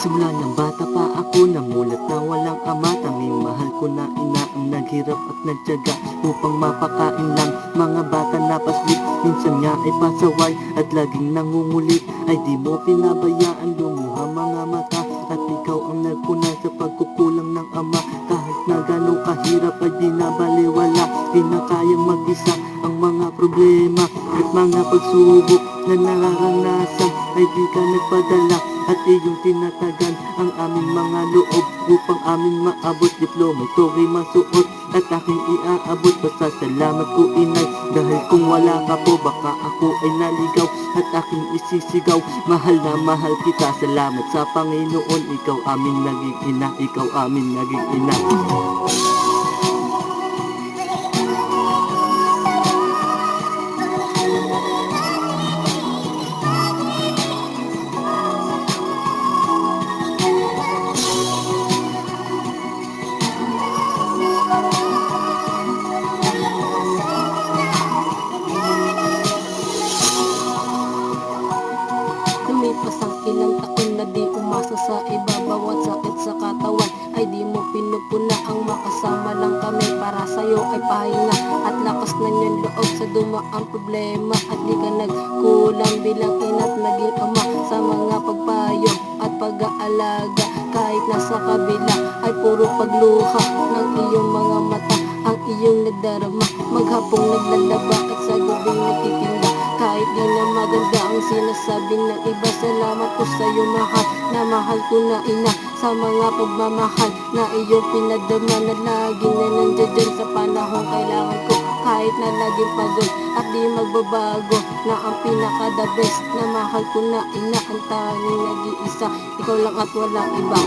Simula ng bata pa ako, namulat na walang ama. Tanging mahal ko na ina ang naghirap at nagtiyaga upang mapakain lang mga bata na paslit. Minsan nga ay pasaway at laging nangungulit, ay di mo pinabayaan lumuha mga mata. At ikaw ang nagpuna sa pagkukulang ng ama. Kahit na gano'ng kahirap ay di na baliwala, di na kayang mag-isa ang mga problema at mga pagsubok na nararanasan, ay di ka nagpadala at iyong tinatagan ang aming mga loob upang aming maabot. Diploma ito'y masuot at aking iaabot. Pasasalamat ko inay, dahil kung wala ka po baka ako ay naligaw at aking isisigaw. Mahal na mahal kita, salamat sa Panginoon. Ikaw aming naging ina, ikaw aming naging ina. Lumipas ang ilang taon na di umasa sa iba. Bawat sakit sa katawan ay di mo pinupuna. Ang makasama lang kami para sa'yo ay pahinga at lakas na niyang loob sa dumaang problema. At di ka nagkulang bilang ina't naging ama sa mga pagpayo at pag-aalaga. Kahit nasa kabila ay puro pagluha ng iyong mga mata ang iyong nagdarama. Maghapong naglalaba at sa gabing nagtitinda. Kahit di na maganda ang sinasabi ng iba, salamat ko sa'yo mahal, na mahal ko na ina. Sa mga pagmamahal na iyong pinadama, na lagi na nandiyan dyan sa panahong kailangan ko. Kahit na laging pagod at di magbabago, na ang pinaka the best, na mahal ko na ina. Ang tanging nag-iisa, ikaw lang at walang iba.